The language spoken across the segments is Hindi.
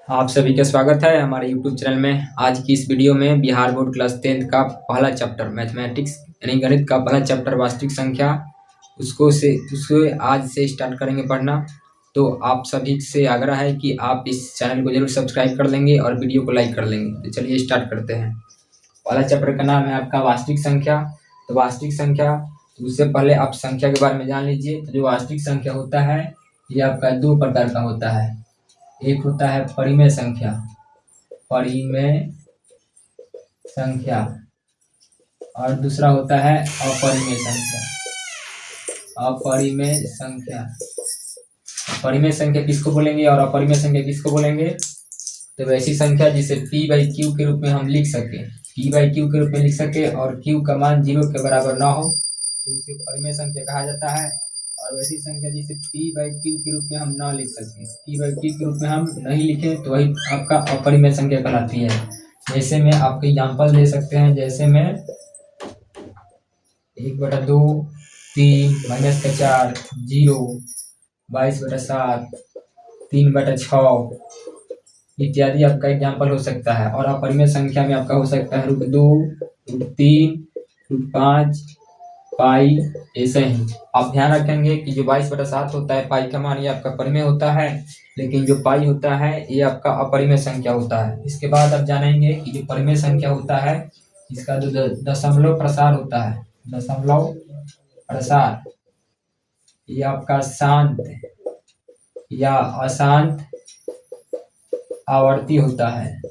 आप सभी का स्वागत है हमारे YouTube चैनल में। आज की इस वीडियो में बिहार बोर्ड क्लास 10th का पहला चैप्टर मैथमेटिक्स यानी गणित का पहला चैप्टर वास्तविक संख्या उसको आज से स्टार्ट करेंगे पढ़ना। तो आप सभी से आग्रह है कि आप इस चैनल को जरूर सब्सक्राइब कर लेंगे और वीडियो को लाइक कर लेंगे। तो चलिए स्टार्ट करते हैं। पहला चैप्टर का नाम है आपका वास्तविक संख्या। तो वास्तविक संख्या, तो उससे पहले आप संख्या के बारे में जान लीजिए। तो जो वास्तविक संख्या होता है ये आपका दो प्रकार का होता है। एक होता है परिमेय संख्या, परिमेय संख्या, और दूसरा होता है अपरिमेय संख्या, अपरिमेय संख्या। परिमेय संख्या किसको बोलेंगे और अपरिमेय संख्या किसको बोलेंगे? तो वैसी संख्या जिसे p/q के रूप में हम लिख सके, p/q के रूप में लिख सके और q का मान 0 के बराबर ना हो तो उसे परिमेय संख्या कहा जाता है। और वैसी संख्या जिसे p/q के रूप में हम ना लिख सके, p/q के रूप में हम नहीं लिखें तो वही आपका अपरिमेय संख्या कहलाती है। जैसे में आपके एग्जाम्पल दे सकते हैं, जैसे में 1/2, 3, -4, 0, 22/7, 3/6 इत्यादि आपका एग्जाम्पल हो सकता है। और अपरिमेय संख्या में आपका हो सकता है √2, √3, √5, पाई, ऐसे ही। आप ध्यान रखेंगे कि जो 22/7 होता है पाई का मान ये आपका परिमेय होता है, लेकिन जो पाई होता है ये आपका अपरिमेय संख्या होता है। इसके बाद आप जानेंगे कि जो परिमेय संख्या होता है इसका जो दशमलव प्रसार होता है, दशमलव प्रसार, ये आपका शांत या अशांत आवर्ती होता है।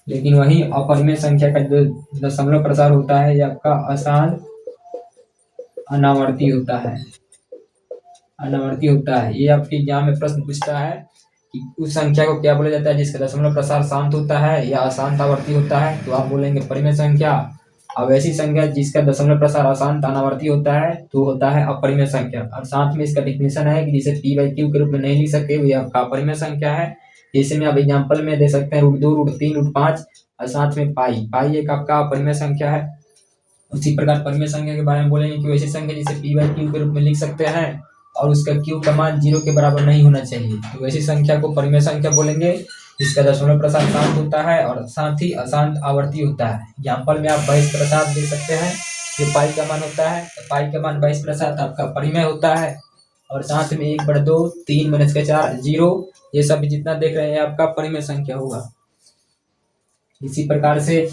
लेकिन वही अपरिमेय संख्या का जो दशमलव प्रसार होता है ये आपका अशांत अनावर्ती होता है, अनावर्ती होता है। ये आपके एग्जाम में प्रश्न पूछता है कि उस संख्या को क्या बोला जाता है जिसका दशमलव प्रसार शांत होता है या अशांत आवर्ती होता है? तो आप बोलेंगे परिमेय संख्या। अब ऐसी संख्या जिसका दशमलव प्रसार अशांत अनावर्ती होता है तो होता है अपरिमेय संख्या। और साथ में इसका डिफिनेशन है कि जिसे p/q के रूप में नहीं लिख सकते वो आपका अपरिमेय संख्या है। जैसे में आप एग्जाम्पल में दे सकते हैं √2, √3, √5 और साथ में पाई, पाई एक आपका अपरिमेय संख्या है। उसी प्रकार परिमेय संख्या के बारे में बोलेंगे कि वैसी संख्या जिसे p/q के रूप में लिख सकते हैं और उसका q का मान 0 के बराबर नहीं होना चाहिए, तो वैसी संख्या को परिमेय संख्या बोलेंगे जिसका दशमलव प्रसार शांत होता है और साथ ही अशांत आवर्ती होता है। एग्जाम्पल में आप 22/7 दे सकते हैं, जो पाई का मान होता है, तो पाई का मान 22/7 आपका परिमेय होता है। और साथ में 1/2, 3, -4, 0, ये सब जितना देख रहे हैं आपका परिमेय संख्या होगा। इसी प्रकार से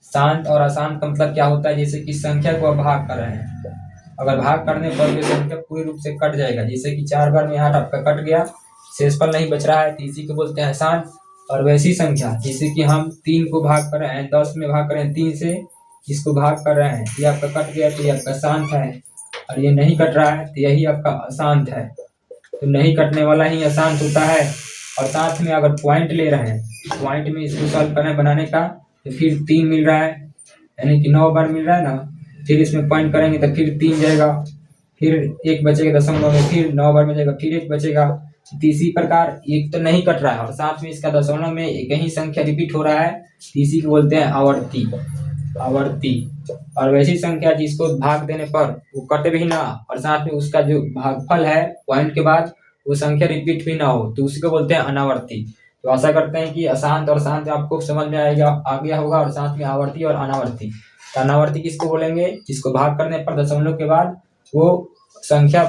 शांत और अशांत का मतलब क्या होता है? जैसे कि संख्या को आप भाग कर रहे हैं, अगर भाग करने पर ये संख्या पूरी रूप से कट जाएगा, जैसे कि 4 बार में 8 आपका कट गया, शेषफल नहीं बच रहा है, तो इसी को बोलते हैं शांत। और वैसी संख्या जैसे कि हम 3 को भाग कर रहे हैं, 10 में भाग कर रहे हैं 3 से, इसको भाग कर रहे हैं, ये आपका कट गया तो ये आपका शांत है। और ये नहीं कट रहा है तो यही आपका अशांत है। तो नहीं कटने वाला ही अशांत होता है। और साथ में अगर पॉइंट ले रहे हैं, पॉइंट में इसको सॉल्व करना बनाने का, तो फिर 3 मिल रहा है, यानी कि 9 बार मिल रहा है ना, फिर इसमें पॉइंट करेंगे तो फिर 3 जाएगा, फिर 1 बचेगा दशमलव में, फिर 9 बार में जाएगा, फिर 1 बचेगा। तो इसी प्रकार एक तो नहीं कट रहा है और साथ में इसका दशमलव में एक ही संख्या रिपीट हो रहा है, तो इसी को बोलते हैं आवर्ती, आवर्ती। और वैसी संख्या जिसको भाग देने पर वो कटे भी ना और साथ में उसका जो भागफल है पॉइंट के बाद वो संख्या रिपीट भी ना हो, तो उसी को बोलते हैं अनावर्ती। तो आशा करते हैं कि अशांत और शांत आपको समझ में आ गया होगा, और साथ में आवर्ती और अनावर्ती। तो अनावर्ती किसको बोलेंगे? जिसको भाग करने पर दशमलव के बाद वो संख्या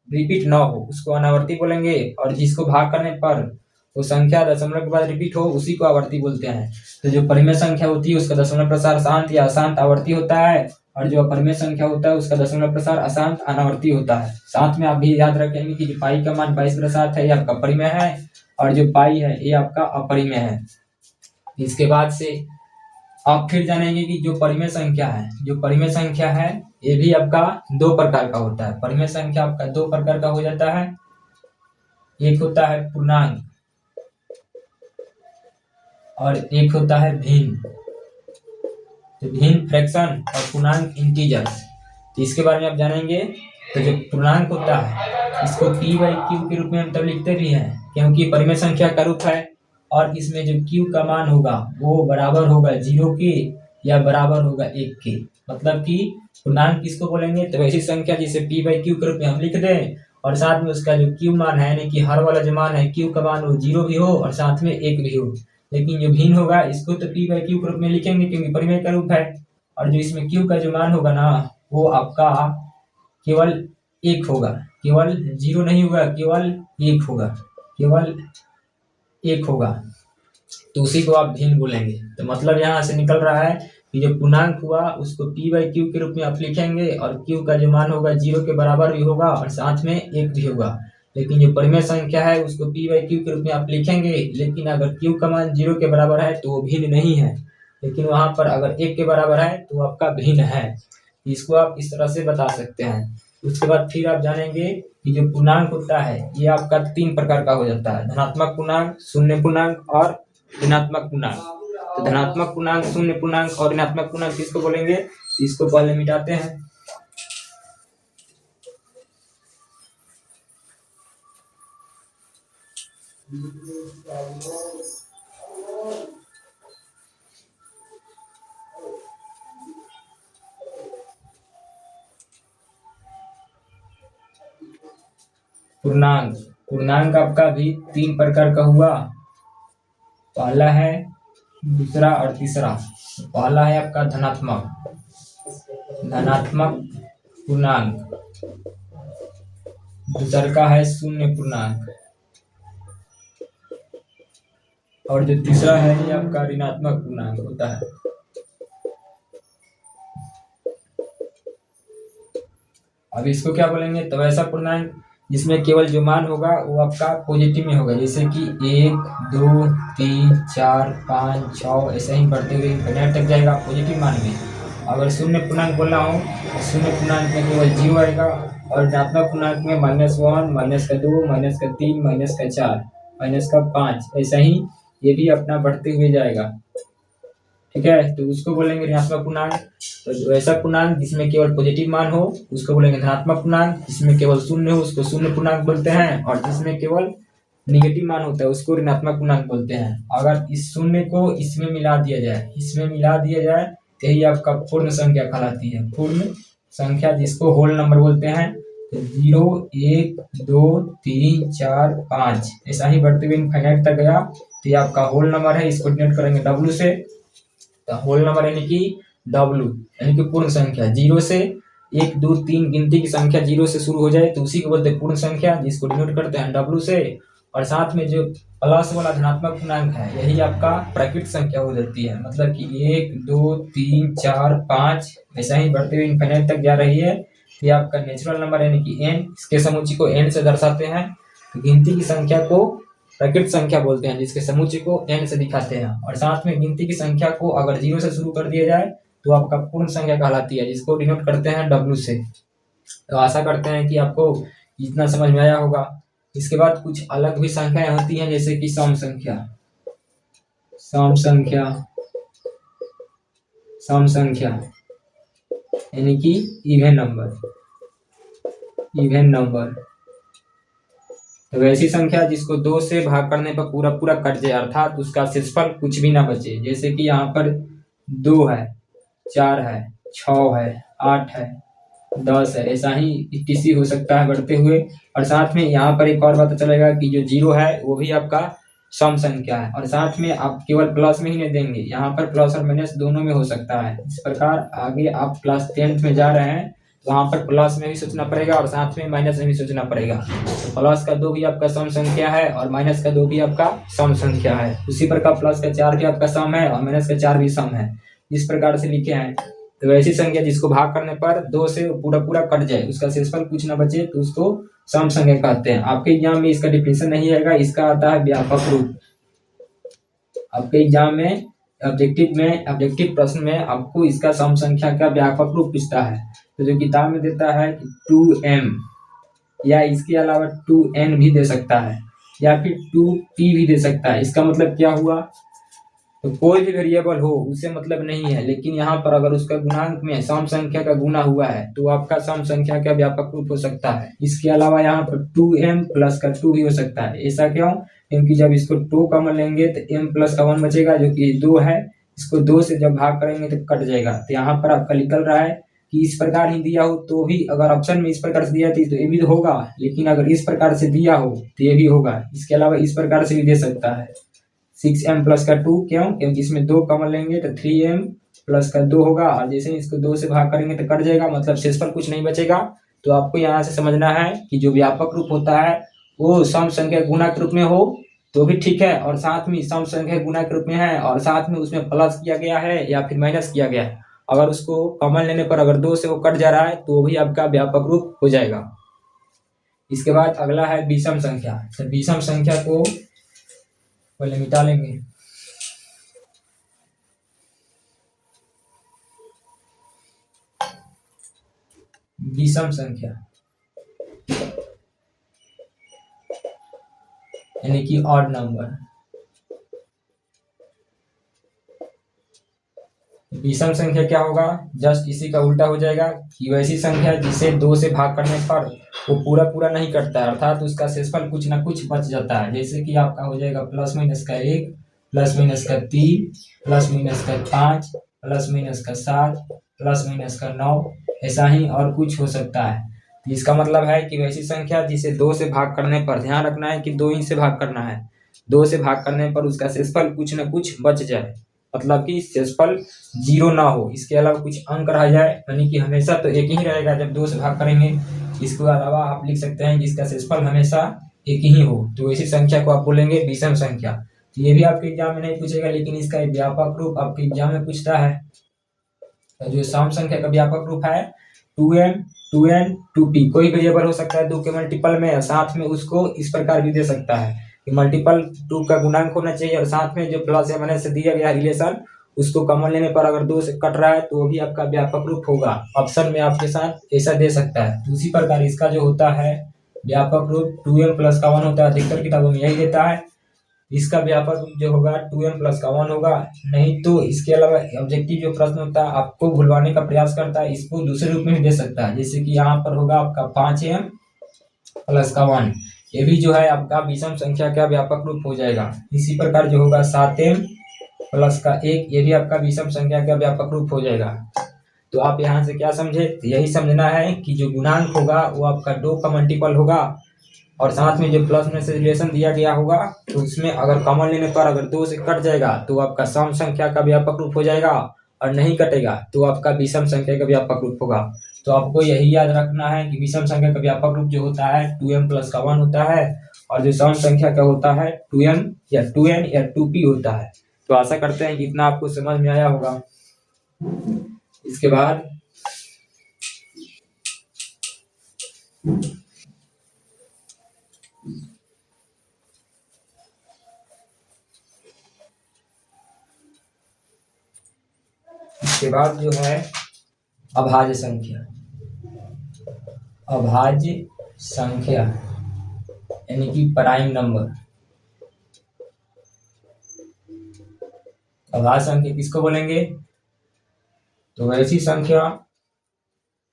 रिपीट ना हो उसको अनावर्ती बोलेंगे, और जिसको भाग करने पर वो संख्या दशमलव के बाद रिपीट हो उसी को आवर्ती बोलते हैं। तो जो परिमेय संख्या होती है उसका दशमलव प्रसार शांत या अशांत आवर्ती होता है, और जो अपरिमेय संख्या होता है उसका दशमलव प्रसार अशांत अनावर्ती होता है। साथ में आप भी याद रखेंगे कि जो पाई का मान 22/7 है ये आपका परिमेय है, और जो पाई है ये आपका अपरिमेय है। इसके बाद से आप फिर जानेंगे कि जो परिमेय संख्या है, जो परिमेय संख्या है ये भी आपका 2 प्रकार का होता है। परिमेय संख्या आपका 2 प्रकार का हो जाता है। एक होता है पूर्णांक और एक होता है भिन्न। तो भिन्न फ्रैक्शन और पूर्णांक इंटीजर्स, तो इसके बारे में आप जानेंगे। तो जो पूर्णांक होता है इसको p/q के रूप में हम तब लिखते भी हैं क्योंकि परिमेय संख्या का रूप है, और इसमें जो q का मान होगा वो बराबर होगा 0 के या बराबर होगा 1 के। मतलब कि पूर्णांक किसको बोलेंगे? तो वैसी संख्या जिसे p/q के रूप में हम लिख दें और साथ में उसका जो क्यू मान है, यानी कि हर वाला जो मान है क्यू का मान वो 0 भी हो और साथ में 1 भी हो। लेकिन जो भिन्न होगा इसको तो पी बाई क्यू के रूप में लिखेंगे क्योंकि परिमेय का रूप है। और जो इसमें क्यू का जो मान होगा ना वो आपका केवल 1 होगा, केवल 0 नहीं होगा, केवल 1 होगा, केवल 1 होगा। तो उसी को आप भिन्न बोलेंगे। तो मतलब यहाँ से निकल रहा है कि जो पूर्णांक हुआ उसको पी बाई क्यू के रूप में आप लिखेंगे और क्यू का जो मान होगा 0 के बराबर भी होगा और साथ में 1 भी होगा। लेकिन जो परिमेय संख्या है उसको पी बाई क्यू के रूप में आप लिखेंगे, लेकिन अगर क्यू का मान 0 के बराबर है तो वो भिन्न नहीं है, लेकिन वहां पर अगर 1 के बराबर है तो आपका भिन्न है। इसको आप इस तरह से बता सकते हैं। उसके बाद फिर आप जानेंगे कि जो पूर्णांक होता है ये आपका 3 प्रकार का हो जाता है, धनात्मक पूर्णांक, शून्य पूर्णांक और ऋणात्मक पूर्णांक। तो धनात्मक पूर्णांक, शून्य पूर्णांक और ऋणात्मक पूर्णांक किसको बोलेंगे, इसको पहले मिटाते हैं। पूर्णांक, पूर्णांक आपका भी 3 प्रकार का हुआ, पहला है, दूसरा और तीसरा। पहला है आपका धनात्मक, धनात्मक पूर्णांक, दूसरा का है शून्य पूर्णांक और जो तीसरा है ये आपका ऋणात्मक पूर्णांक होता है। अब इसको क्या बोलेंगे, तो ऐसा पूर्णांक जिसमें केवल जो मान होगा वो आपका पॉजिटिव में होगा, जैसे कि 1 2 3 4 5 6 ऐसे ही बढ़ते हुए इनफिनिट तक जाएगा पॉजिटिव मान में। अगर शून्य पूर्णांक बोल रहा हूँ तो शून्य पूर्णांक में केवल 0 आएगा और ऋणात्मक पूर्णांक में -1 -2 -3 -4 -5 ऐसा ही ये भी अपना बढ़ते हुए जाएगा। ठीक है, तो उसको बोलेंगे ऋणात्मक पूर्णांक। तो ऐसा पूर्णांक जिसमें केवल पॉजिटिव मान हो उसको बोलेंगे धनात्मक पूर्णांक, जिसमें केवल शून्य हो उसको शून्य पूर्णांक बोलते हैं और जिसमें केवल निगेटिव मान होता है उसको ऋणात्मक पूर्णांक बोलते हैं। अगर इस शून्य को इसमें मिला दिया जाए, इसमें मिला दिया जाए तो यही आपका पूर्ण संख्या कहलाती है, पूर्ण संख्या जिसको होल नंबर बोलते हैं। तो 0 1 2 3 4 5 ऐसा ही बढ़ते हुए इनफाइनाइट तक गया तो ये आपका होल नंबर है। इसको डिनोट करेंगे W से। तो होल नंबर यानी कि W यानी कि पूर्ण संख्या। 0 से 1 2 3 गिनती की संख्या 0 से शुरू हो जाए तो उसी को बोलते हैं पूर्ण संख्या, जिसको डिनोट करते हैं W से। और साथ में जो प्लस वाला धनात्मक पूर्णांक है यही आपका प्राकृत संख्या हो जाती है, मतलब कि 1 2 3 4 5 ऐसा ही बढ़ते हुए इनफिनिट तक जा रही है। ये आपका नेचुरल नंबर यानी कि n, इसके समुच्चय को n से दर्शाते हैं। तो गिनती की संख्या को प्राकृत संख्या बोलते हैं जिसके समुच्चय को n से दिखाते हैं। और साथ में गिनती की संख्या को अगर 0 से शुरू कर दिया जाए तो आपका पूर्ण संख्या कहलाती है, जिसको डिनोट करते हैं W से। तो आशा करते हैं कि आपको इतना समझ में आया होगा। इसके बाद कुछ अलग भी संख्याएं होती हैं, जैसे कि सम संख्या, सम संख्या, सम संख्या यानी कि इवन नंबर, इवन नंबर। तो वैसी संख्या जिसको 2 से भाग करने पर पूरा पूरा कट जाए, अर्थात उसका शेषफल कुछ भी ना बचे। जैसे कि यहाँ पर 2 है, 4 है, 6 है, 8 है, 10 है, ऐसा ही किसी हो सकता है बढ़ते हुए। और साथ में यहाँ पर एक और पता चलेगा कि जो 0 है वो भी आपका सम संख्या है। और साथ में आप केवल प्लस में ही नहीं देंगे, यहाँ पर प्लस और माइनस दोनों में हो सकता है। इस प्रकार आगे आप क्लास 10th में जा रहे हैं तो वहाँ पर प्लस में भी सोचना पड़ेगा और साथ में माइनस में भी सोचना पड़ेगा। तो प्लस का 2 भी आपका सम संख्या है और माइनस का 2 भी आपका सम संख्या है। उसी प्रकार प्लस का 4 भी आपका सम है और माइनस का 4 भी सम है। इस प्रकार से लिखे हैं। तो ऐसी संख्या जिसको भाग करने पर 2 से पूरा पूरा कट जाए, उसका शेषफल कुछ ना बचे, तो उसको सम संख्या कहते हैं। आपके एग्जाम में इसका डिफिनेशन नहीं आएगा, इसका आता है व्यापक रूप। आपके एग्जाम में ऑब्जेक्टिव प्रश्न में आपको इसका सम संख्या का व्यापक रूप पूछता है। तो जो किताब में देता है कि 2m या इसके अलावा 2n भी दे सकता है या फिर 2p भी दे सकता है। इसका मतलब क्या हुआ, तो कोई भी वेरिएबल हो उसे मतलब नहीं है, लेकिन यहाँ पर अगर उसका गुणांक में सम संख्या का गुना हुआ है तो आपका सम संख्या का व्यापक रूप हो सकता है। इसके अलावा यहाँ पर 2m प्लस का 2 भी हो सकता है। ऐसा क्यों, क्योंकि जब इसको 2 कॉमन लेंगे तो m प्लस का 1 बचेगा जो कि 2 है। इसको 2 से जब भाग करेंगे तो कट जाएगा। तो यहाँ पर आपका निकल रहा है कि इस प्रकार ही दिया हो तो भी, अगर ऑप्शन में इस प्रकार से दिया थी तो ये भी होगा, लेकिन अगर इस प्रकार से दिया हो तो ये भी होगा। इसके अलावा इस प्रकार से भी दे सकता है 6m प्लस का 2, क्यों? क्योंकि इसमें 2 कॉमन लेंगे तो 3m प्लस का 2 होगा, और जैसे ही इसको 2 से भाग करेंगे तो कट जाएगा, मतलब शेषफल कुछ नहीं बचेगा। तो आपको यहाँ से समझना है कि जो व्यापक रूप होता है वो सम संख्या गुणा के रूप में हो तो भी ठीक है, और साथ में सम संख्या गुणा के रूप में है और साथ में उसमें प्लस किया गया है या फिर माइनस किया गया है, अगर उसको कॉमन लेने पर अगर 2 से वो कट जा रहा है तो भी आपका व्यापक रूप हो जाएगा। इसके बाद अगला है विषम संख्या। तो विषम संख्या को पहले मिटा लेंगे। विषम संख्या यानी कि ऑड नंबर। विषम संख्या क्या होगा? जस्ट इसी का उल्टा हो जाएगा कि वैसी संख्या जिसे 2 से भाग करने पर वो पूरा पूरा नहीं कटता है, अर्थात उसका शेषफल कुछ ना कुछ बच जाता है। जैसे कि आपका हो जाएगा प्लस माइनस का 1, प्लस माइनस का 3, प्लस माइनस का 5, प्लस माइनस का 7, प्लस माइनस का 9, ऐसा ही और कुछ हो सकता है। तो इसका मतलब है कि वैसी संख्या जिसे 2 से भाग करने पर, ध्यान रखना है कि 2 ही से भाग करना है, 2 से भाग करने पर उसका शेषफल कुछ न कुछ बच जाए, मतलब कि शेषफल 0 ना हो, इसके अलावा कुछ अंक रह जाए, यानी कि हमेशा तो एक ही रहेगा जब 2 से भाग करेंगे। इसके अलावा आप लिख सकते हैं कि इसका शेषफल हमेशा एक ही हो, तो ऐसी संख्या को आप बोलेंगे विषम संख्या। तो ये भी आपके एग्जाम में नहीं पूछेगा, लेकिन इसका एक व्यापक रूप आपके एग्जाम में पूछता है। तो जो सम संख्या का व्यापक रूप है 2m 2n 2p, कोई वेरिएबल हो सकता है 2 के मल्टीपल में, साथ में उसको इस प्रकार भी दे सकता है कि मल्टीपल 2 का गुणांक होना चाहिए, और साथ में जो प्लस या माइनस से दिया गया रिलेशन उसको कॉमन लेने पर अगर 2 से कट रहा है तो वो भी आपका व्यापक रूप होगा। ऑप्शन में आपके साथ ऐसा दे सकता है। तो उसी प्रकार इसका जो होता है व्यापक रूप 2m प्लस का 1 होता है, अधिकतर किताबों में यही देता है। इसका व्यापक रूप जो होगा 2m प्लस का 1 होगा। नहीं तो इसके अलावा ऑब्जेक्टिव जो प्रश्न होता है आपको भुलवाने का प्रयास करता है, इसको दूसरे रूप में भी दे सकता है, जैसे कि यहाँ पर होगा आपका 5m प्लस का 1, ये भी जो है आपका विषम संख्या का व्यापक रूप हो जाएगा। इसी प्रकार जो होगा 7m प्लस का 1, ये भी आपका विषम संख्या का व्यापक रूप हो जाएगा। तो आप यहाँ से क्या समझे? तो यही समझना है कि जो गुणांक होगा वो आपका 2 का मल्टीपल होगा, और साथ में जो प्लस में से रिलेशन दिया गया होगा तो उसमें अगर कॉमन लेने पर अगर 2 से कट जाएगा तो आपका सम संख्या का व्यापक रूप हो जाएगा, और नहीं कटेगा तो आपका विषम संख्या का व्यापक रूप होगा। तो आपको यही याद रखना है कि विषम संख्या का व्यापक रूप जो होता है 2m प्लस का 1 होता है, और जो सम संख्या का होता है 2m या 2n या 2p होता है। तो आशा करते हैं कि इतना आपको समझ में आया होगा। इसके बाद जो है अभाज्य संख्या। अभाज्य संख्या यानी कि प्राइम नंबर। अभाज्य संख्या किसको बोलेंगे? तो वैसी संख्या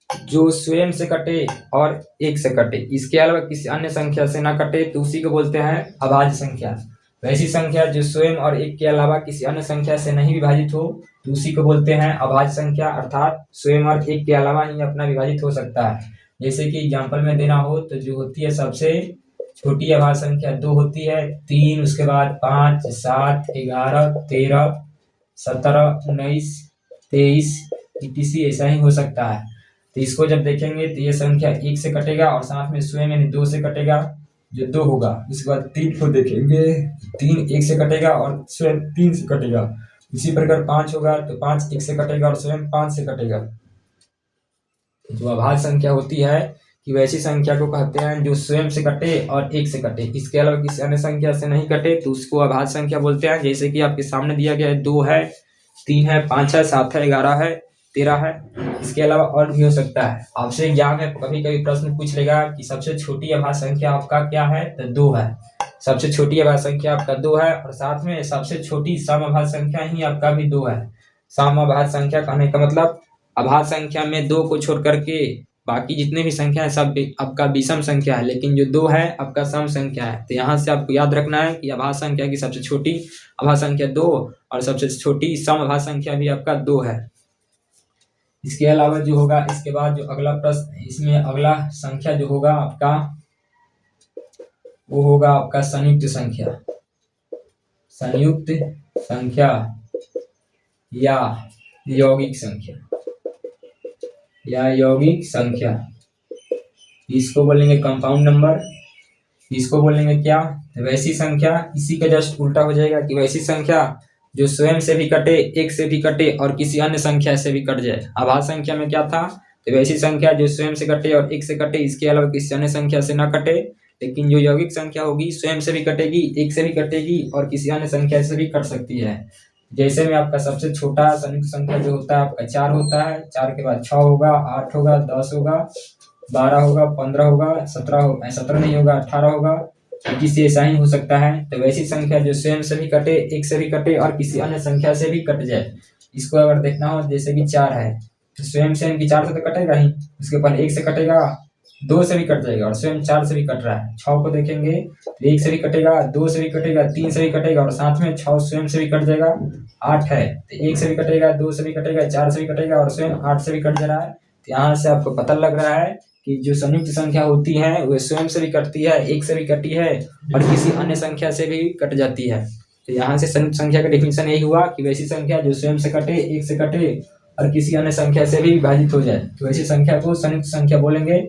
जो स्वयं से कटे और 1 से कटे, इसके अलावा किसी अन्य संख्या से ना कटे तो उसी को बोलते हैं अभाज्य संख्या। वैसी संख्या जो स्वयं और 1 के अलावा किसी अन्य संख्या से नहीं विभाजित हो तो उसी को बोलते हैं अभाज्य संख्या, अर्थात स्वयं और 1 के अलावा ही अपना विभाजित हो सकता है। जैसे कि एग्जाम्पल में देना हो तो जो होती है सबसे छोटी अभाज्य संख्या 2 होती है, 3, उसके बाद 5, 7, 11, 13, 17, 19, 23 etc, ऐसा ही हो सकता है। तो इसको जब देखेंगे तो ये संख्या 1 से कटेगा और साथ में स्वयं यानी 2 से कटेगा, जो 2 होगा। उसके बाद 3 को देखेंगे, 3 1 से कटेगा और स्वयं 3 से कटेगा। इसी प्रकार 5 होगा तो 5 1 से कटेगा और स्वयं 5 से कटेगा। जो अभाज्य संख्या होती है कि वैसी संख्या को कहते हैं जो स्वयं से कटे और 1 से कटे, इसके अलावा किसी अन्य संख्या से नहीं कटे तो उसको अभाज्य संख्या बोलते हैं। जैसे कि आपके सामने दिया गया है 2 है, 3 है, 5 है, 7 है, 11 है, 13 है। इसके अलावा और भी हो सकता है। आपसे एग्जाम में कभी कभी प्रश्न पूछ लेगा कि सबसे छोटी अभाज्य संख्या आपका क्या है, तो 2 है। सबसे छोटी अभाज्य संख्या आपका 2 है, और साथ में सबसे छोटी सम अभाज्य संख्या ही आपका भी 2 है। सम अभाज्य संख्या कहने का मतलब अभाज्य संख्या में 2 को छोड़ करके बाकी जितने भी संख्या है सब आपका विषम संख्या है, लेकिन जो 2 है आपका सम संख्या है। तो यहाँ से आपको याद रखना है कि अभाज्य संख्या की सबसे छोटी अभाज्य संख्या 2 और सबसे छोटी सम अभाज्य संख्या भी आपका 2 है। इसके अलावा जो होगा, इसके बाद जो अगला प्रश्न, इसमें अगला संख्या जो होगा आपका, वो होगा आपका संयुक्त संख्या। संयुक्त संख्या या यौगिक संख्या, या यौगिक संख्या, इसको बोलेंगे कंपाउंड नंबर। इसको बोलेंगे क्या, वैसी संख्या। इसी का जस्ट उल्टा हो जाएगा कि वैसी संख्या जो स्वयं से भी कटे, एक से भी कटे और किसी अन्य संख्या से भी कट जाए। आभाज्य संख्या में क्या था, तो वैसी संख्या जो स्वयं से कटे और एक से कटे, इसके अलावा किसी अन्य संख्या से ना कटे। लेकिन जो यौगिक संख्या होगी, स्वयं से भी कटेगी, एक से भी कटेगी और किसी अन्य संख्या से भी कट सकती है। जैसे में आपका सबसे छोटा संयुक्त संख्या जो होता है आपका 4 होता है। 4 के बाद 6 होगा, 8 होगा, 10 होगा, 12 होगा, 15 होगा, 17 नहीं होगा, 18 होगा, 21 से ऐसा ही हो सकता है। तो वैसी संख्या जो स्वयं से भी कटे, एक से भी कटे और किसी अन्य संख्या से भी कट जाए। इसको अगर देखना हो, जैसे कि 4 है तो स्वयं से इनकी 4 से तो कटेगा ही, उसके ऊपर 1 से कटेगा, 2 से भी कट जाएगा और स्वयं 4 से भी कट रहा है। 6 को देखेंगे तो 1 से भी कटेगा, 2 से भी कटेगा, 3 से भी कटेगा और साथ में 6 स्वयं से भी कट जाएगा। 8 है तो 1 से भी कटेगा, 2 से भी कटेगा, 4 से भी कटेगा और स्वयं 8 से भी कट जा रहा है। तो यहाँ से आपको पता लग रहा है कि जो संयुक्त संख्या होती है वह स्वयं से भी कटती है, एक से भी कटी है और किसी अन्य संख्या से भी कट जाती है। तो यहाँ से संयुक्त संख्या का डेफिनेशन यही हुआ कि वैसी संख्या जो स्वयं से कटे, एक से कटे और किसी अन्य संख्या से भी विभाजित हो जाए, तो वैसी संख्या को संयुक्त संख्या बोलेंगे।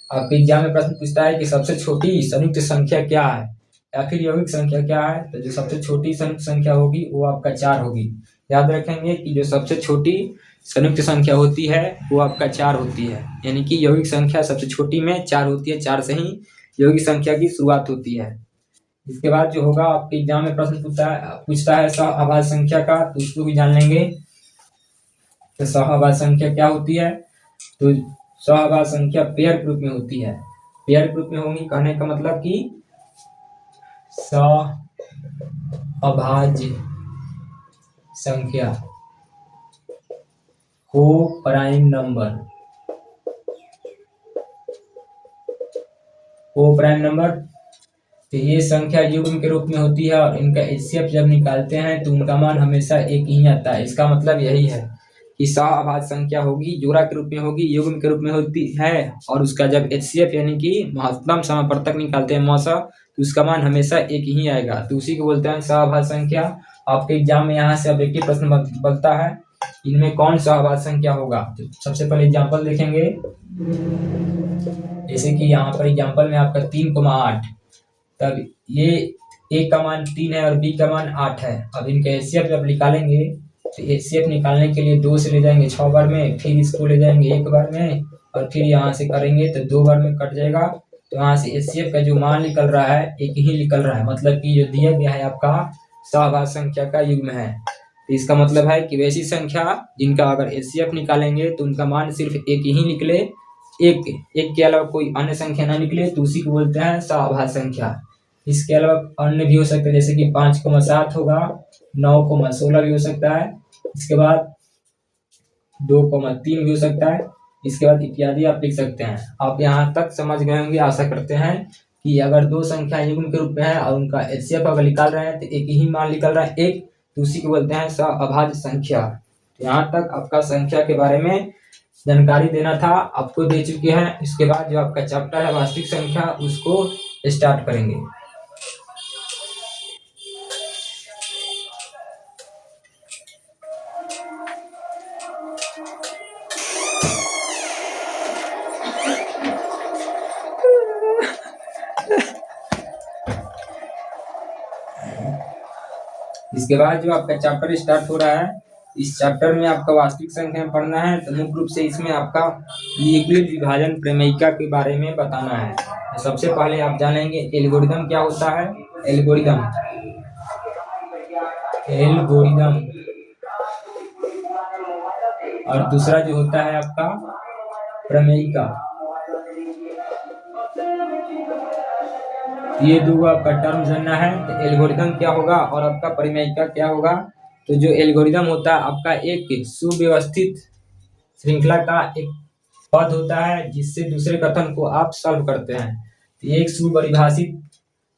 आपके एग्जाम में प्रश्न पूछता है कि सबसे छोटी संयुक्त संख्या क्या है या फिर यौगिक संख्या क्या है, तो जो सबसे छोटी संयुक्त संख्या होगी वो आपका 4 होगी। याद रखेंगे कि जो सबसे छोटी संयुक्त संख्या होती है वो आपका 4 होती है, यानी कि यौगिक संख्या सबसे छोटी में 4 होती है। 4 से ही यौगिक संख्या की शुरुआत होती है। इसके बाद जो होगा आपके एग्जाम में प्रश्न पूछता है सहअभाज्य संख्या का, तो उसको भी जान लेंगे। तो सहअभाज्य संख्या क्या होती है, तो सहअभाज्य संख्या पेयर ग्रुप में होती है। पेयर ग्रुप में होंगी कहने का मतलब कि सहअभाज्य संख्या को प्राइम नंबर, को प्राइम नंबर, तो ये संख्या युग्म के रूप में होती है और इनका एचसीएफ जब निकालते हैं तो उनका मान हमेशा एक ही आता है। इसका मतलब यही है कि सहअभाज्य संख्या होगी, जोड़ा के रूप में होगी, युग्म के रूप में होती है और उसका जब एचसीएफ यानी कि महत्तम समापवर्तक निकालते हैं मौसा, तो उसका मान हमेशा एक ही आएगा। तो उसी को बोलते हैं सहअभाज्य संख्या। आपके एग्जाम में यहाँ से अब एक ही प्रश्न बनता है, इनमें कौन सहअभाज्य संख्या होगा। तो सबसे पहले एग्जाम्पल देखेंगे। जैसे कि यहाँ पर एग्जाम्पल में आपका 3,8, तब ये ए का मान 3 है और बी का मान 8 है। अब इनका एचसीएफ जब निकालेंगे तो एचसीएफ निकालने के लिए 2 से ले जाएंगे 6 बार में, फिर इसको ले जाएंगे 1 बार में और फिर यहाँ से करेंगे तो 2 बार में कट जाएगा। तो यहाँ से एचसीएफ का जो मान निकल रहा है एक ही निकल रहा है, मतलब कि जो दिया गया है आपका सहअभाज्य संख्या का युग्म है। तो इसका मतलब है कि वैसी संख्या जिनका अगर एचसीएफ निकालेंगे तो उनका मान सिर्फ एक ही निकले, एक के अलावा कोई अन्य संख्या ना निकले, तो उसी को बोलते हैं सहअभाज्य संख्या। इसके अलावा अन्य भी हो सकते हैं, जैसे कि 5,7 होगा, 9,16 भी हो सकता है, इसके बाद 2,3 भी हो सकता है, इसके बाद इत्यादि आप लिख सकते हैं। आप यहाँ तक समझ गए होंगे, आशा करते हैं कि अगर दो संख्या युग्म के रूप में है और उनका एचसीएफ अगर निकाल रहे हैं तो एक ही मान निकल रहा है एक, तो उसी को बोलते हैं सहअभाज्य संख्या। तो यहाँ तक आपका संख्या के बारे में जानकारी देना था, आपको दे चुके हैं। इसके बाद जो आपका चैप्टर है वास्तविक संख्या, उसको स्टार्ट करेंगे। इसके बाद जो आपका चैप्टर स्टार्ट हो रहा है, इस चैप्टर में आपका वास्तविक संख्या पढ़ना है। तो मुख्य रूप से इसमें आपका यूक्लिड विभाजन प्रमेयिका के बारे में बताना है। तो सबसे पहले आप जानेंगे एल्गोरिदम क्या होता है। एल्गोरिदम और दूसरा जो होता है आपका प्रमेयिका। ये दो आपका टर्म जानना है। तो एल्गोरिदम क्या होगा और आपका प्रमेयिका क्या होगा। तो जो एल्गोरिदम होता है आपका एक सुव्यवस्थित श्रृंखला का एक पद होता है जिससे दूसरे कथन को आप सॉल्व करते हैं। तो ये एक सुपरिभाषित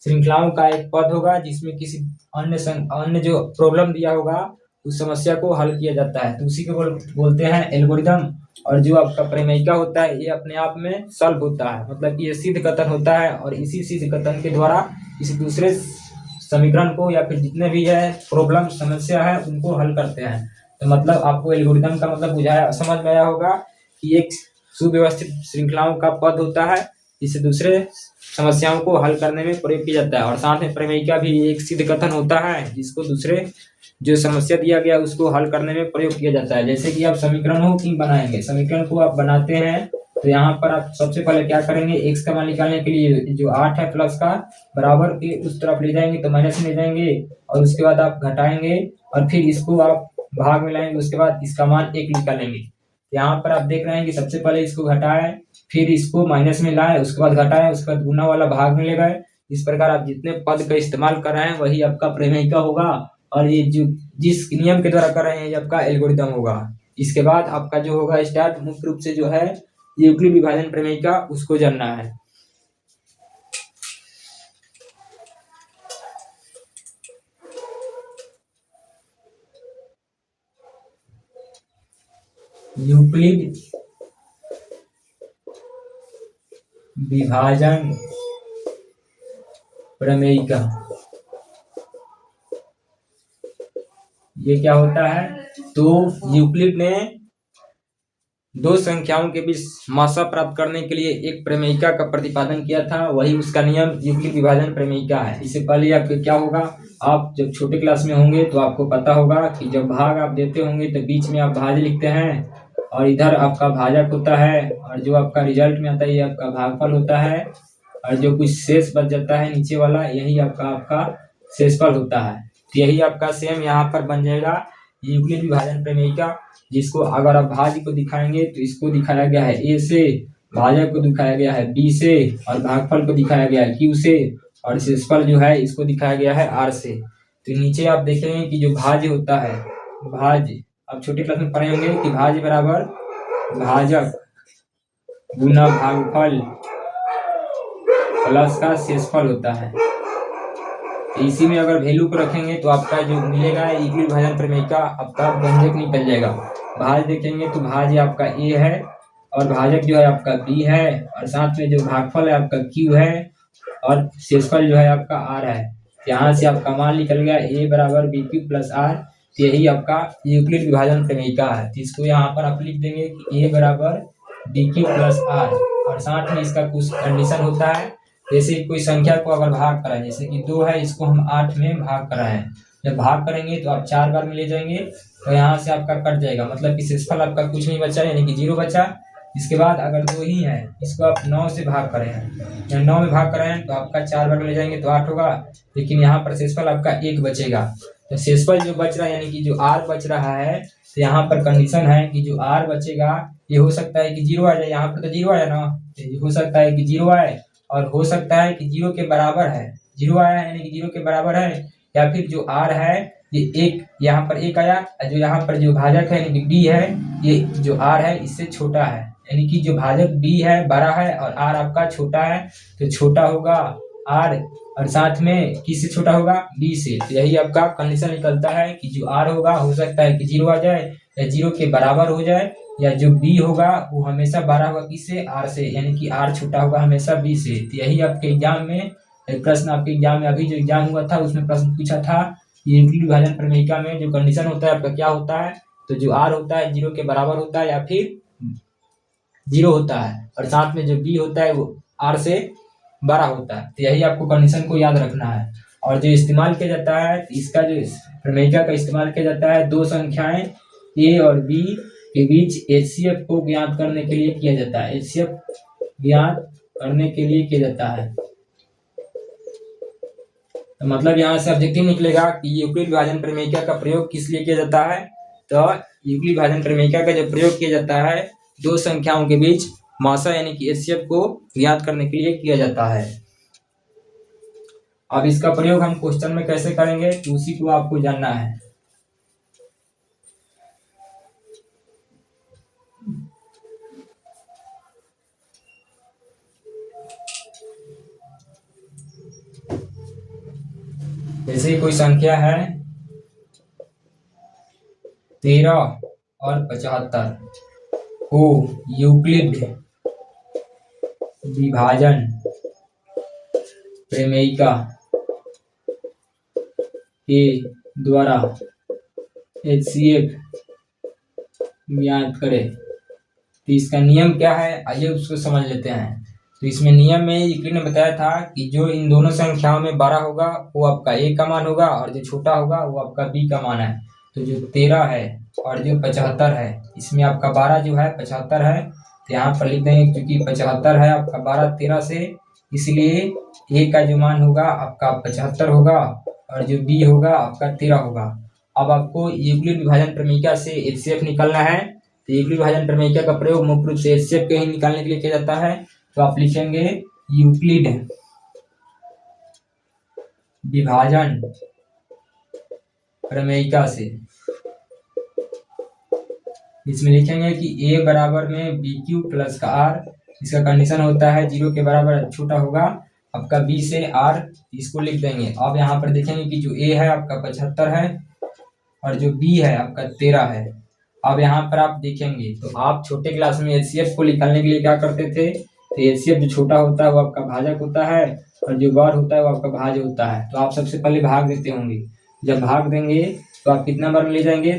श्रृंखलाओं का एक पद होगा जिसमें किसी अन्य जो प्रॉब्लम दिया होगा उस समस्या को हल किया जाता है, तो उसी को बोलते हैं एल्गोरिदम। और जो आपका प्रमेयिका होता है ये अपने आप में सॉल्व होता है, मतलब ये सिद्ध कथन होता है, और इसी सिद्ध कथन के द्वारा किसी दूसरे समीकरण को या फिर जितने भी है प्रॉब्लम समस्या है उनको हल करते हैं। तो मतलब आपको एल्गोरिदम का मतलब बुझाया समझ में आया होगा कि एक सुव्यवस्थित श्रृंखलाओं का पद होता है जिससे दूसरे समस्याओं को हल करने में प्रयोग किया जाता है। और साथ में प्रमेयिका भी एक सिद्ध कथन होता है जिसको दूसरे जो समस्या दिया गया उसको हल करने में प्रयोग किया जाता है। जैसे कि आप समीकरणों की बनाएंगे, समीकरण को आप बनाते हैं तो यहाँ पर आप सबसे पहले क्या करेंगे, एक्स का मान निकालने के लिए जो 8 है प्लस का बराबर के उस तरफ ले जाएंगे तो माइनस में ले जाएंगे, और उसके बाद आप घटाएंगे और फिर इसको आप भाग में लाएंगे, उसके बाद इसका मान 1 निकालेंगे। यहाँ पर आप देख रहे हैं कि सबसे पहले इसको घटाए, फिर इसको माइनस में लाए, उसके बाद घटाए, उसके बाद गुना वाला भाग में ले गए। इस प्रकार आप जितने पद का इस्तेमाल कर रहे हैं वही आपका प्रमेयिका होगा, और ये जो जिस नियम के द्वारा कर रहे हैं ये आपका एल्गोरिदम होगा। इसके बाद आपका जो होगा स्टार्ट मुख्य रूप से जो है यूक्लिड विभाजन प्रमेयिका उसको जानना है। यूक्लिड विभाजन प्रमेयिका ये क्या होता है, तो यूक्लिड ने दो संख्याओं के बीच मासा प्राप्त करने के लिए एक प्रमेयिका का प्रतिपादन किया था, वही उसका नियम यूक्लिड विभाजन प्रमेयिका है। इससे पहले आपके क्या होगा, आप जब छोटे क्लास में होंगे तो आपको पता होगा कि जब भाग आप देते होंगे तो बीच में आप भाज्य लिखते हैं, और इधर आपका भाजक होता है, और जो आपका रिजल्ट में आता है ये आपका भागफल होता है, और जो कुछ शेष बच जाता है नीचे वाला यही आपका शेषफल होता है। तो यही आपका सेम यहाँ पर बन जाएगा यूक्लिड विभाजन प्रमेयिका, जिसको अगर आप भाज्य को दिखाएंगे तो इसको दिखाया गया है ए से, भाजक को दिखाया गया है बी से, और भागफल को दिखाया गया है क्यू से, और शेषफल जो है इसको दिखाया गया है आर से। तो नीचे आप देखेंगे कि जो भाज्य होता है, भाज्य आप छोटे क्लास में पढ़े होंगे कि भाज्य बराबर भाजक गुना भागफल प्लस का शेषफल होता है। तो इसी में अगर वैल्यू को रखेंगे तो आपका जो मिलेगा यूक्लिड विभाजन प्रमेयिका आपका व्यंजक निकल जाएगा। भाज्य देखेंगे तो भाज्य आपका ए है, और भाजक जो है आपका बी है, और साथ में जो भागफल है आपका क्यू है, और शेषफल जो है आपका आर है। यहाँ से आपका मान निकल गया ए बराबर बी क्यू प्लस आर, यही आपका यूक्लिड विभाजन प्रमेयिका है। तो इसको यहाँ पर आप लिख देंगे कि ए बराबर बी क्यू प्लस आर, और साथ में इसका कुछ कंडीशन होता है, जैसे कोई संख्या को अगर भाग कराएं, जैसे कि 2 है इसको हम 8 में भाग कराएं, जब भाग करेंगे तो आप 4 बार में ले जाएंगे तो यहाँ से आपका कट जाएगा, मतलब कि शेषफल आपका कुछ नहीं बचा यानी कि 0 बचा। इसके बाद अगर 2 ही है इसको आप 9 से भाग करें, जब 9 में भाग करें तो आपका 4 बार में ले जाएंगे तो 8 होगा, लेकिन यहाँ पर शेषफल आपका 1 बचेगा। तो शेषफल जो बच रहा है यानी कि जो आर बच रहा है, तो यहाँ पर कंडीशन है कि जो आर बचेगा ये हो सकता है कि 0 आ जाए, यहाँ पर तो 0 आया ना, हो सकता है कि 0 आए, और हो सकता है कि 0 के बराबर है, 0 आया है यानी कि 0 के बराबर है, या फिर जो r है ये 1 यहाँ पर 1 आया, जो यहाँ पर जो भाजक है यानी कि b है, ये जो r है इससे छोटा है, यानी कि जो भाजक b है बड़ा है और r आपका छोटा है, तो छोटा होगा r, और साथ में किससे छोटा होगा, b से। तो यही आपका कंडीशन निकलता है कि जो r होगा हो सकता है कि 0 आ जाए या 0 के बराबर हो जाए, या जो b होगा वो हमेशा बड़ा होगा किससे, r से, यानी कि r छोटा होगा हमेशा b से। तो यही आपके एग्जाम में एक प्रश्न, आपके एग्जाम में अभी जो एग्जाम हुआ था उसमें प्रश्न पूछा था, यूक्लिड विभाजन प्रमेयिका में जो कंडीशन होता है आपका क्या होता है, तो जो r होता है 0 के बराबर होता है या फिर 0 होता है, और साथ में जो b होता है वो r से बड़ा होता है। तो यही आपको कंडीशन को याद रखना है। और जो इस्तेमाल किया जाता है इसका, जो प्रमेयिका का इस्तेमाल किया जाता है दो संख्याएं a और b के बीच HCF को ज्ञात करने के लिए किया जाता है, HCF ज्ञात करने के लिए किया जाता है। तो मतलब यहाँ से ऑब्जेक्टिव निकलेगा कि यूक्लिड विभाजन प्रमेयिका का प्रयोग किस लिए किया जाता है, तो यूक्लिड विभाजन प्रमेयिका का जो प्रयोग किया जाता है दो संख्याओं के बीच मासा यानी कि HCF को ज्ञात करने के लिए किया जाता है। अब इसका प्रयोग हम क्वेश्चन में कैसे करेंगे तो उसी को आपको जानना है। जैसे कोई संख्या है 13 और 75 को यूक्लिड विभाजन प्रमेयिका के द्वारा HCF ज्ञात करें। तो इसका नियम क्या है, आइए उसको समझ लेते हैं। तो इसमें नियम में यूक्लिड ने बताया था कि जो इन दोनों संख्याओं में 12 होगा वो आपका A का मान होगा और जो छोटा होगा वो आपका B का मान है। तो जो 13 है और जो 75 है, इसमें आपका 12 जो है 75 है, तो यहाँ पर लिख देंगे क्योंकि 75 है आपका 12 13 से, इसलिए A का जो मान होगा आपका 75 होगा और जो B होगा आपका 13 होगा। अब आपको यूक्लिड विभाजन प्रमेयिका से HCF निकालना है। तो यूक्लिड विभाजन प्रमेयिका का प्रयोग मुख्य रूप से HCF के ही निकालने के लिए किया जाता है। तो आप लिखेंगे यूक्लिड विभाजन प्रमेयिका से। इसमें लिखेंगे कि A बराबर में BQ प्लस का R, इसका कंडीशन होता है 0 के बराबर छोटा होगा आपका B से R, इसको लिख देंगे। अब यहाँ पर देखेंगे कि जो A है आपका 75 है और जो B है आपका 13 है। अब यहाँ पर आप देखेंगे तो आप छोटे क्लास में HCF को निकालने के लिए क्या करते थे, तो HCF जो छोटा होता है वो आपका भाजक होता है और जो बड़ होता है वो आपका भाज्य होता है। तो आप सबसे पहले भाग देते होंगे, जब भाग देंगे तो आप कितना बार में ले जाएंगे,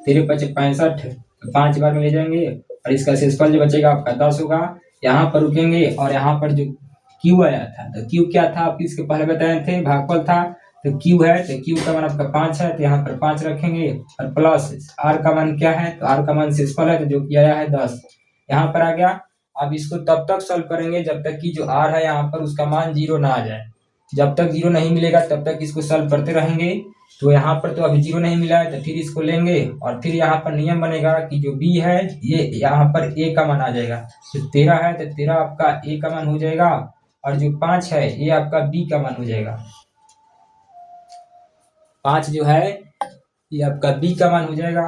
13 × 5 = 65, तो 5 बार में ले जाएंगे और इसका शेषफल जो बचेगा आपका 10 होगा। यहाँ पर रुकेंगे और यहाँ पर जो Q आया था, तो Q क्या था आपको इसके पहले बताए थे, भागफल था। तो Q है तो Q का मान आपका 5 है, तो यहाँ पर 5 रखेंगे और प्लस R का मान क्या है, तो R का मान शेषफल है, तो जो कि आया है 10, यहाँ पर आ गया। अब इसको तब तक सॉल्व करेंगे जब तक कि जो R है यहाँ पर उसका मान 0 ना आ जाए। जब तक 0 नहीं मिलेगा तब तक इसको सॉल्व करते रहेंगे। तो यहाँ पर तो अभी 0 नहीं मिला है, तो फिर इसको लेंगे और फिर यहाँ पर नियम बनेगा कि जो B है ये यहाँ पर A का मान आ जाएगा। तो 13 है तो 13 आपका A का मान हो जाएगा और जो 5 है ये आपका B का मान हो जाएगा। 5 जो है ये आपका B का मान हो जाएगा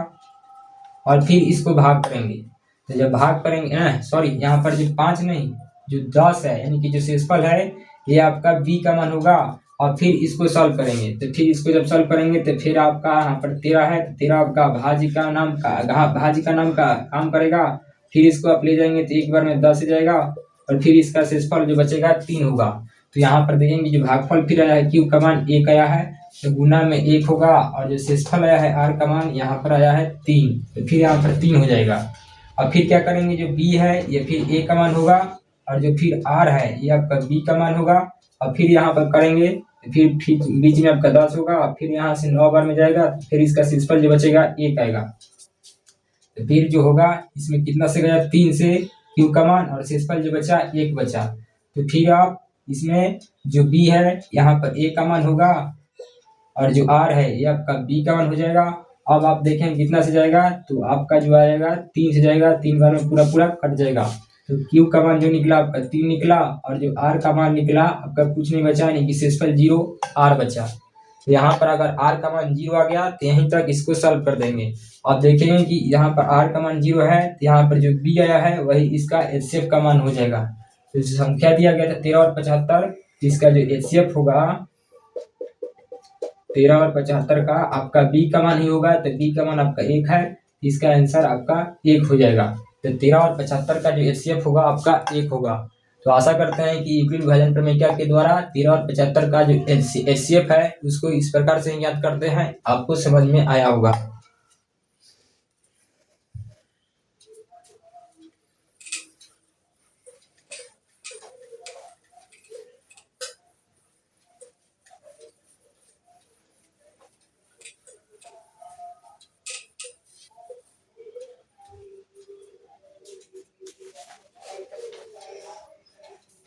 और फिर इसको भाग करेंगे। तो जब भाग करेंगे सॉरी, यहाँ पर जो 5 नहीं जो 10 है, यानी कि जो शेषफल है ये आपका B का मान होगा और फिर इसको सॉल्व करेंगे। तो फिर इसको जब सॉल्व करेंगे तो फिर आपका यहाँ पर 13 है, तो 13 आपका भाज्य का नाम का काम करेगा। फिर इसको आप ले जाएंगे तो एक बार में 10 हो जाएगा और फिर इसका शेषफल जो बचेगा 3 होगा। तो यहाँ पर देखेंगे जो भागफल फिर आया है Q का मान 1 आया है, तो गुना में 1 होगा और जो शेषफल आया है R का मान यहाँ पर आया है 3, तो फिर यहाँ पर 3 हो जाएगा। अब फिर क्या करेंगे, जो B है ये फिर A का मान होगा और जो फिर R है ये आपका B का मान होगा और फिर यहाँ पर करेंगे फिर बीच में आपका 10 होगा, फिर यहाँ से 9 बार में जाएगा, फिर इसका शेषफल जो बचेगा 1 आएगा। तो फिर जो होगा इसमें कितना से गया, 3 से Q का मान और शेषफल जो बचा 1 बचा। तो फिर आप इसमें जो B है यहाँ पर A का मान होगा और जो R है ये आपका B का मान हो जाएगा। अब आप देखें कितना से जाएगा, तो आपका जो आएगा 3 से जाएगा, 3 बार में पूरा पूरा कट जाएगा। तो Q का मान जो निकला आपका 3 निकला और जो R का मान निकला आपका कुछ नहीं बचा, यानी कि शेषफल 0 R बचा। तो यहाँ पर अगर R का मान 0 आ गया तो यहीं तक इसको सॉल्व कर देंगे। आप देखेंगे कि यहाँ पर R का मान 0 है, तो यहाँ पर जो B आया है वही इसका HCF का मान हो जाएगा। तो जो संख्या दिया गया था 13 और 75, इसका जो HCF होगा 13 और 75 का आपका B का मान ही होगा, तो B का मान आपका 1 है, इसका आंसर आपका 1 हो जाएगा। तो 13 और 75 का जो HCF होगा आपका 1 होगा। तो आशा करते हैं कि यूक्लिड विभाजन प्रमेय के द्वारा 13 और 75 का जो HCF है उसको इस प्रकार से ज्ञात करते हैं, आपको समझ में आया होगा।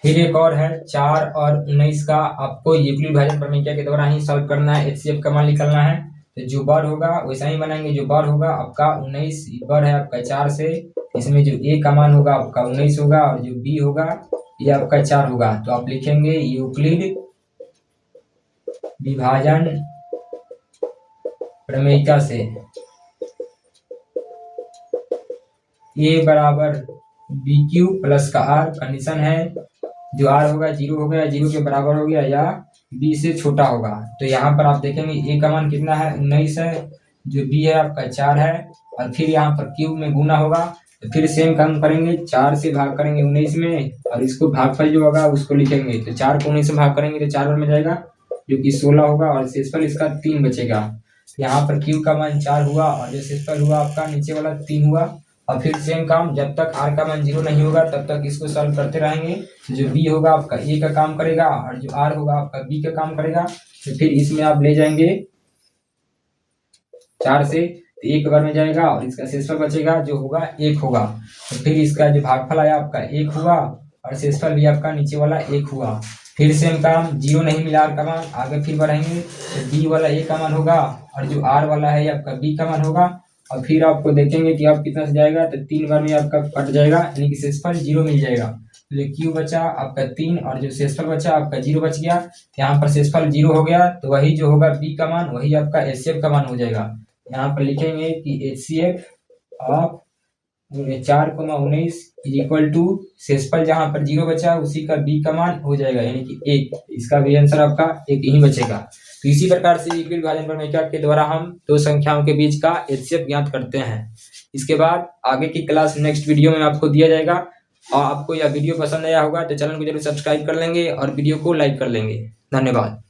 फिर एक और है 4 और 19 का, आपको यूक्लिड विभाजन प्रमेय के द्वारा ही सॉल्व करना है, HCF का मान निकालना है। तो जो बार होगा वैसा ही बनाएंगे, जो बार होगा आपका 19 बार है आपका 4 से, इसमें जो A का मान होगा आपका 19 होगा और जो B होगा ये आपका 4 होगा। तो आप लिखेंगे यूक्लिड विभाजन प्रमेयिका से A बराबर BQ प्लस का R, कंडीशन है जो R होगा 0 हो गया, 0 के बराबर हो गया या B से छोटा होगा। तो यहाँ पर आप देखेंगे A का मान कितना है 19 है, जो बी है आपका 4 है, और फिर यहाँ पर क्यूब में गुना होगा, तो फिर सेम काम करेंगे, 4 से भाग करेंगे 19 में, और इसको भागफल जो होगा उसको लिखेंगे, तो 4 को 19 से भाग करेंगे तो 4 बार में जाएगा, जो कि 16 होगा, और शेषफल इसका 3 बचेगा। यहाँ पर क्यू का मान 4 हुआ, और जो शेषफल हुआ आपका नीचे वाला 3 हुआ, और फिर सेम काम, जब तक आर का मान 0 नहीं होगा तब तक इसको सॉल्व करते रहेंगे। तो जो बी होगा आपका ए का काम करेगा, और जो आर होगा आपका बी का काम करेगा, तो फिर इसमें आप ले जाएंगे 4 से, तो 1 बार में जाएगा, और इसका शेषफल बचेगा जो होगा 1 होगा, तो फिर इसका जो भागफल आया आपका 1 हुआ, और शेषफल भी आपका नीचे वाला 1 हुआ। फिर सेम काम, 0 नहीं मिला आर का मान, आगे फिर बढ़ेंगे, तो बी वाला ए का मान होगा, और जो आर वाला है आपका बी का मान होगा, और फिर आपको देखेंगे कि आप कितना से जाएगा, तो 3 बार में आपका कट जाएगा, यानी कि शेषफल 0 मिल जाएगा। तो ये क्यू बचा आपका 3, और जो शेषफल बचा आपका 0 बच गया। यहाँ पर शेषफल 0 हो गया, तो वही जो होगा बी का मान वही आपका एचसीएफ का मान हो जाएगा। यहाँ पर लिखेंगे कि H C F of 4,19 is equal to शेषफल जहां पर 0 बचा उसी का बी का मान हो जाएगा, यानी कि 1। इसका भी आंसर आपका 1 ही बचेगा। तो इसी प्रकार से यूक्लिड विभाजन प्रमेय के द्वारा हम दो संख्याओं के बीच का एचसीएफ ज्ञात करते हैं। इसके बाद आगे की क्लास नेक्स्ट वीडियो में आपको दिया जाएगा, और आपको यह वीडियो पसंद आया होगा तो चैनल को जरूर सब्सक्राइब कर लेंगे और वीडियो को लाइक कर लेंगे। धन्यवाद।